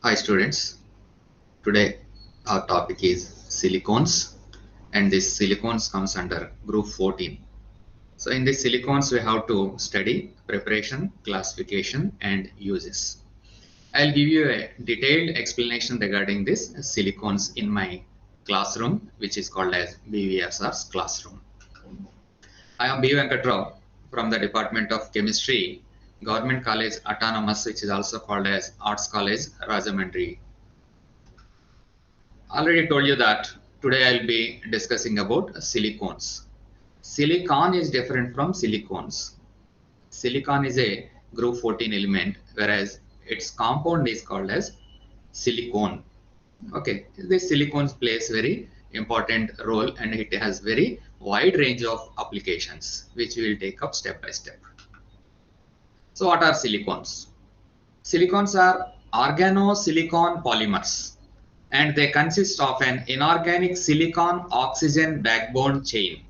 Hi students, today our topic is silicones and this silicones comes under group 14. So in this silicones we have to study preparation, classification and uses. I'll give you a detailed explanation regarding this silicones in my classroom which is called as BVSR's classroom. I am B. Venkatrao from the Department of Chemistry, Government College Autonomous which is also called as Arts College Rajahmundry. Already told you that today I'll be discussing about silicones. Silicon is different from silicones. Silicon is a group 14 element, whereas its compound is called as silicone. Okay, this silicones plays very important role and it has very wide range of applications which we will take up step by step. So what are silicones? Silicones are organosilicon polymers and they consist of an inorganic silicon oxygen backbone chain.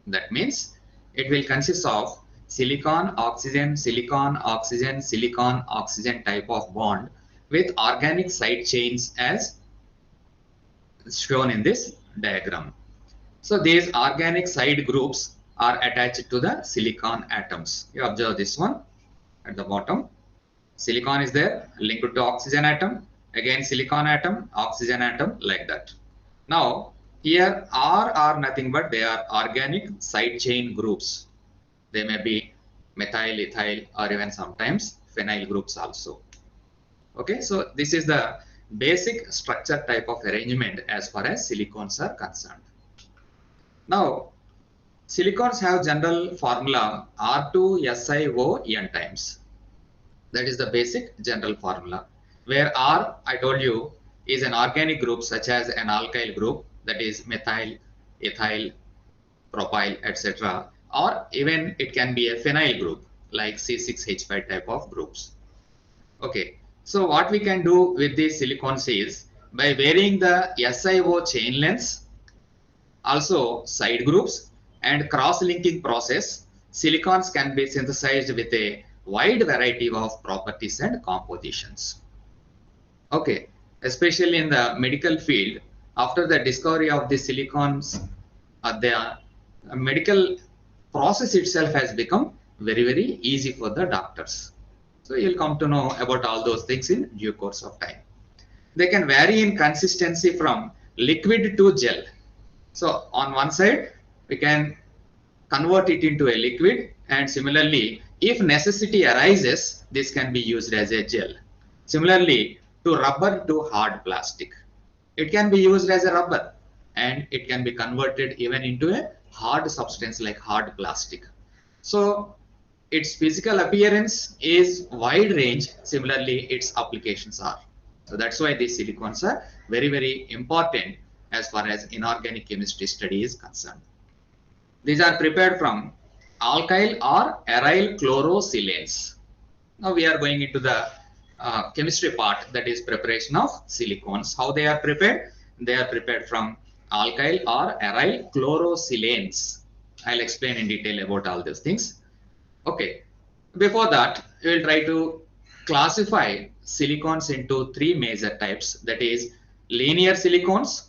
That means it will consist of silicon oxygen silicon oxygen silicon oxygen type of bond with organic side chains as shown in this diagram. So these organic side groups are attached to the silicon atoms. You observe this one at the bottom. Silicon is there linked to oxygen atom, again silicon atom, oxygen atom, like that. Now here R are nothing but they are organic side chain groups. They may be methyl, ethyl or even sometimes phenyl groups also. Okay, so this is the basic structure type of arrangement as far as silicones are concerned. Now silicones have general formula R2SiO N times. That is the basic general formula, where R, I told you, is an organic group such as an alkyl group, that is methyl, ethyl, propyl, etc. Or even it can be a phenyl group like C6H5 type of groups. Okay, so what we can do with these silicones is by varying the SiO chain lengths, also side groups and cross-linking process, silicons can be synthesized with a wide variety of properties and compositions. Okay, especially in the medical field, after the discovery of the silicons, the medical process itself has become very easy for the doctors. So you'll come to know about all those things in due course of time. They can vary in consistency from liquid to gel. So on one side, we can convert it into a liquid, and similarly, if necessity arises, this can be used as a gel. Similarly, to rubber to hard plastic. It can be used as a rubber and it can be converted even into a hard substance like hard plastic. So its physical appearance is wide range. Similarly, its applications are. So that's why these silicones are very important as far as inorganic chemistry study is concerned. These are prepared from alkyl or aryl chlorosilanes. Now we are going into the chemistry part, that is preparation of silicones. How they are prepared? They are prepared from alkyl or aryl chlorosilanes. I'll explain in detail about all these things. Okay, before that, we will try to classify silicones into three major types, that is linear silicones.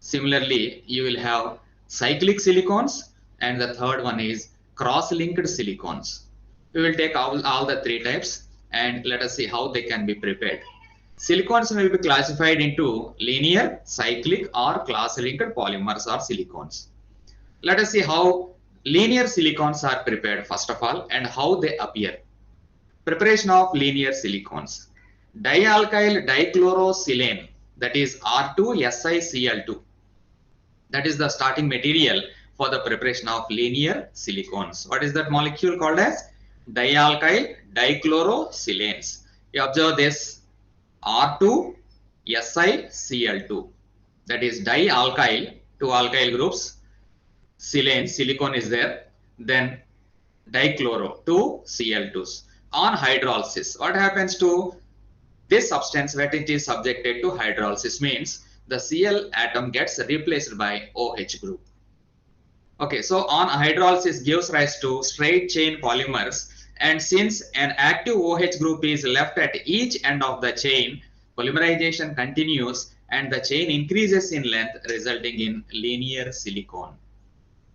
Similarly, you will have cyclic silicones, and the third one is cross-linked silicones. We will take all the three types and let us see how they can be prepared. Silicones will be classified into linear, cyclic or cross-linked polymers or silicones. Let us see how linear silicones are prepared first of all and how they appear. Preparation of linear silicones. Dialkyl dichlorosilane, that is R2SiCl2. That is the starting material for the preparation of linear silicones. What is that molecule called as? Dialkyl dichlorosilanes. You observe this R2SiCl2. That is dialkyl, two alkyl groups, silane, silicon is there, then dichloro, two Cl2s. On hydrolysis, what happens to this substance when it is subjected to hydrolysis? Means the Cl atom gets replaced by OH group. Okay, so on hydrolysis gives rise to straight chain polymers, and since an active OH group is left at each end of the chain, Polymerization continues and the chain increases in length, resulting in linear silicon.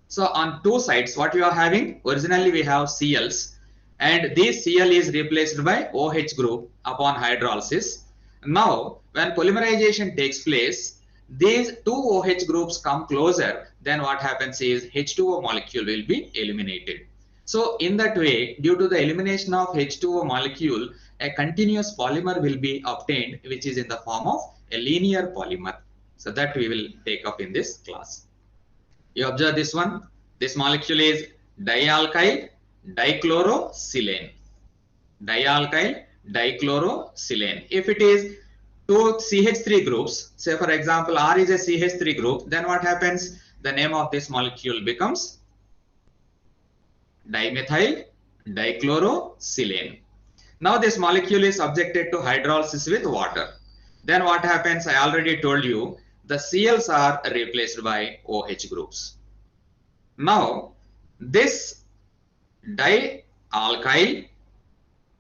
So on two sides, what you are having? Originally we have CLs, and this Cl is replaced by OH group upon hydrolysis. Now, when polymerization takes place, these two OH groups come closer, then what happens is H2O molecule will be eliminated. So in that way, due to the elimination of H2O molecule, a continuous polymer will be obtained, which is in the form of a linear polymer. So that we will take up in this class. You observe this one. This molecule is dialkyl dichlorosilane. Dialkyl dichlorosilane. If it is two CH3 groups, say for example R is a CH3 group, then what happens? The name of this molecule becomes dimethyl dichlorosilane. Now this molecule is subjected to hydrolysis with water. Then what happens? I already told you, the Cls are replaced by OH groups. Now this dialkyl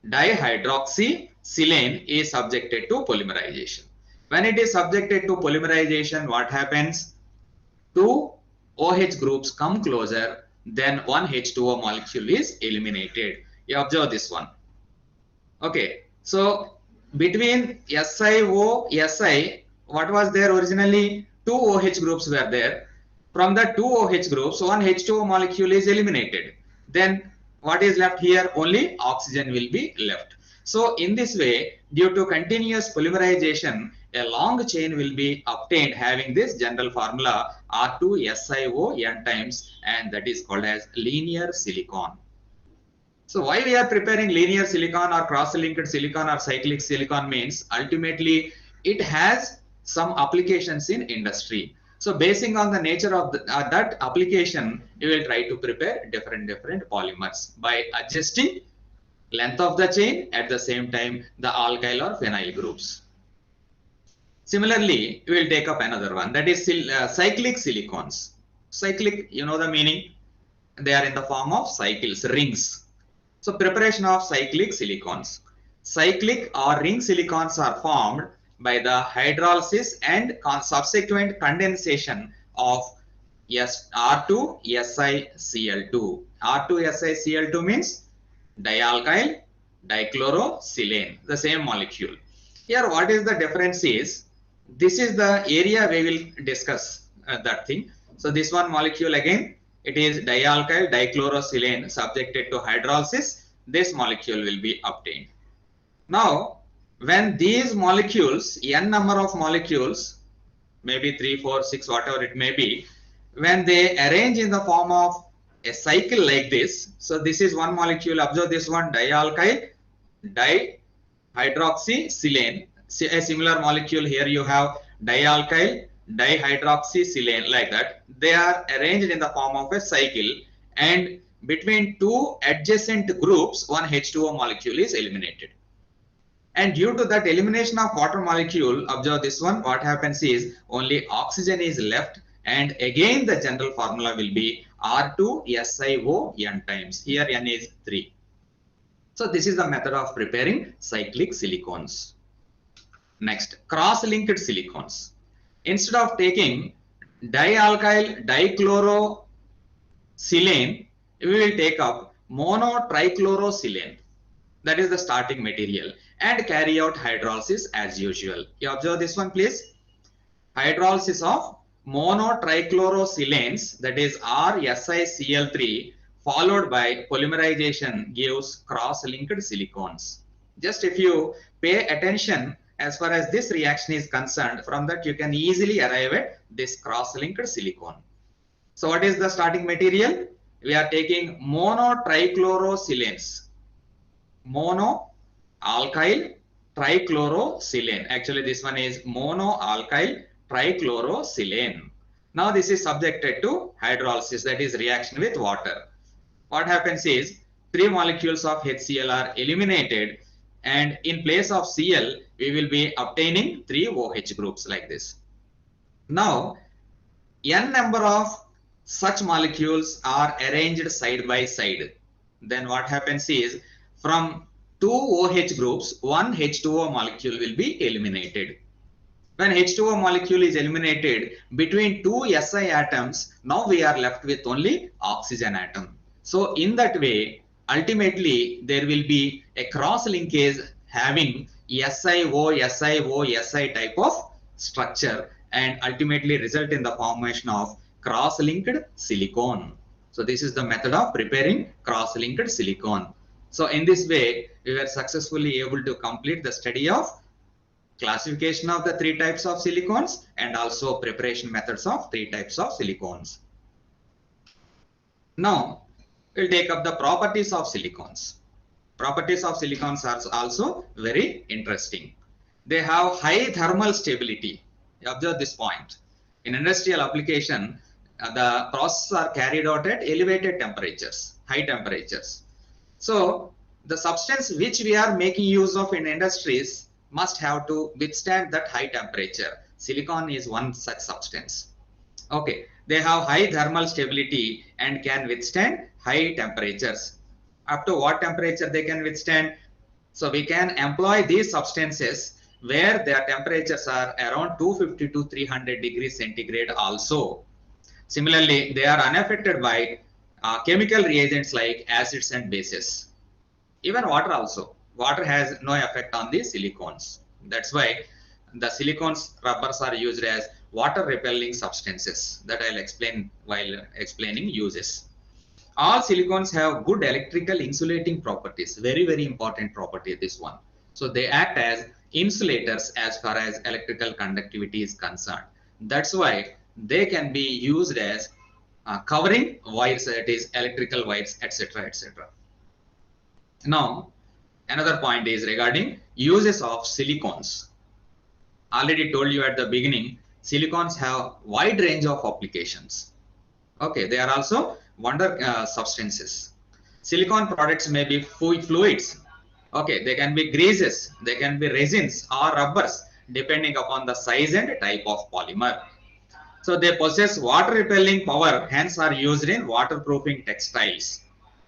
dihydroxysilane is subjected to polymerization. When it is subjected to polymerization, what happens? Two OH groups come closer, then one H2O molecule is eliminated. You observe this one. Okay, so between SiO, Si, what was there originally? Two OH groups were there. From the two OH groups, one H2O molecule is eliminated. Then what is left here? Only oxygen will be left. So in this way, due to continuous polymerization, a long chain will be obtained having this general formula R2SiO n times, and that is called as linear silicon. So why we are preparing linear silicon or cross-linked silicon or cyclic silicon means ultimately it has some applications in industry. So basing on the nature of that application, you will try to prepare different polymers by adjusting length of the chain, at the same time the alkyl or phenyl groups. Similarly, we will take up another one, that is cyclic silicons. Cyclic, you know the meaning, they are in the form of cycles, rings. So preparation of cyclic silicons. Cyclic or ring silicons are formed by the hydrolysis and subsequent condensation of R2SiCl2. R2SiCl2 means dialkyl dichlorosilane, the same molecule. Here what is the difference is, this is the area we will discuss that thing. So this one molecule again, it is dialkyl dichlorosilane subjected to hydrolysis. This molecule will be obtained. Now, when these molecules, n number of molecules, maybe 3, 4, 6, whatever it may be, when they arrange in the form of a cycle like this, so this is one molecule, observe this one, dialkyl dihydroxysilane. A similar molecule here you have dialkyl dihydroxysilane, like that. They are arranged in the form of a cycle, and between two adjacent groups, one H2O molecule is eliminated. And due to that elimination of water molecule, observe this one, what happens is only oxygen is left, and again the general formula will be R2SiO n times. Here n is 3. So this is the method of preparing cyclic silicons. Next, cross-linked silicons. Instead of taking dialkyl dichlorosilane, we will take up monotrichlorosilane. That is the starting material, and carry out hydrolysis as usual. You observe this one, please. Hydrolysis of monotrichlorosilanes, that is RSiCl3, followed by polymerization, gives cross-linked silicons. Just if you pay attention as far as this reaction is concerned, from that you can easily arrive at this cross-linked silicon. So what is the starting material? We are taking monotrichlorosilanes. Monoalkyl trichlorosilane. Actually, this one is monoalkyl trichlorosilane. Now this is subjected to hydrolysis, that is reaction with water. What happens is 3 molecules of HCl are eliminated, and in place of Cl, we will be obtaining 3 OH groups like this. Now, n number of such molecules are arranged side by side. Then what happens is, from two OH groups, one H2O molecule will be eliminated. When H2O molecule is eliminated between two Si atoms, now we are left with only oxygen atom. So in that way, ultimately there will be a cross linkage having SiO type of structure and ultimately result in the formation of cross-linked silicon. So this is the method of preparing cross-linked silicon. So in this way, we were successfully able to complete the study of classification of the three types of silicons and also preparation methods of three types of silicons. Now, we'll take up the properties of silicons. Properties of silicons are also very interesting. They have high thermal stability. Observe this point. In industrial application, the processes are carried out at elevated temperatures, high temperatures. So, the substance which we are making use of in industries must have to withstand that high temperature. Silicon is one such substance. Okay, they have high thermal stability and can withstand high temperatures. Up to what temperature they can withstand? So we can employ these substances where their temperatures are around 250 to 300 degrees centigrade also. Similarly, they are unaffected by chemical reagents like acids and bases. Even water also. Water has no effect on the silicones. That's why the silicones rubbers are used as water repelling substances that I'll explain while explaining uses. All silicones have good electrical insulating properties. Very, very important property, this one. So they act as insulators as far as electrical conductivity is concerned. That's why they can be used as covering wires, that is electrical wires, etc., etc. Now, another point is regarding uses of silicones. Already told you at the beginning, silicones have wide range of applications. Okay, they are also wonder substances. Silicone products may be fluids. Okay, they can be greases, they can be resins or rubbers depending upon the size and type of polymer. So they possess water repelling power, hence are used in waterproofing textiles.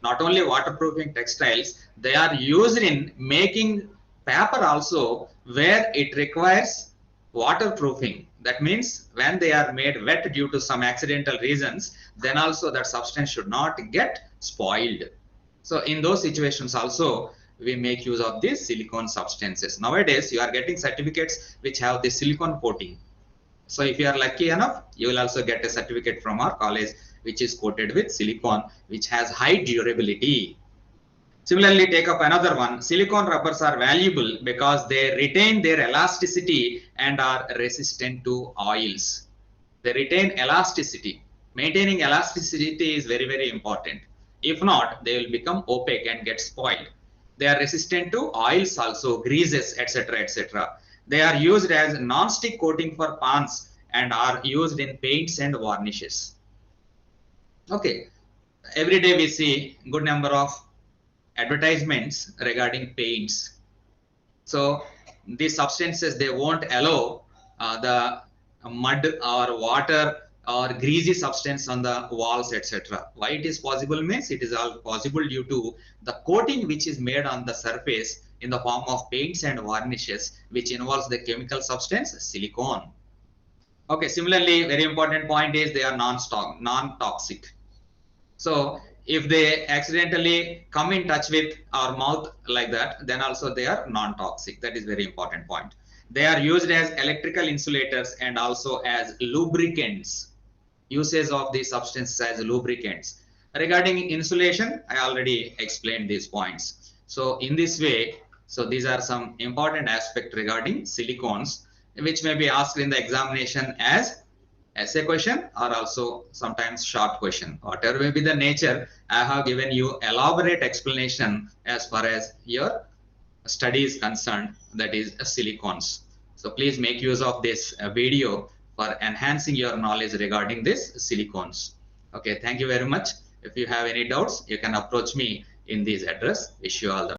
Not only waterproofing textiles, they are used in making paper also where it requires waterproofing. That means when they are made wet due to some accidental reasons, then also that substance should not get spoiled. So in those situations also, we make use of these silicone substances. Nowadays, you are getting certificates which have the silicone coating. So if you are lucky enough, you will also get a certificate from our college which is coated with silicone, which has high durability. Similarly, take up another one. Silicone rubbers are valuable because they retain their elasticity and are resistant to oils. They retain elasticity. Maintaining elasticity is very, very important. If not, they will become opaque and get spoiled. They are resistant to oils also, greases, etc., etc. They are used as non-stick coating for pans and are used in paints and varnishes. Okay, every day we see good number of advertisements regarding paints. So these substances, they won't allow the mud or water or greasy substance on the walls, etc. Why it is possible means it is all possible due to the coating which is made on the surface in the form of paints and varnishes, which involves the chemical substance silicone. Okay, similarly, very important point is they are non-toxic. So if they accidentally come in touch with our mouth like that, then also they are non-toxic. That is very important point. They are used as electrical insulators and also as lubricants. Uses of these substances as lubricants. Regarding insulation, I already explained these points. So in this way, so these are some important aspects regarding silicones, which may be asked in the examination as essay question or also sometimes short question. Whatever may be the nature, I have given you elaborate explanation as far as your study is concerned, that is silicones. So please make use of this video for enhancing your knowledge regarding this silicones. Okay, thank you very much. If you have any doubts, you can approach me in this address. Wish you all the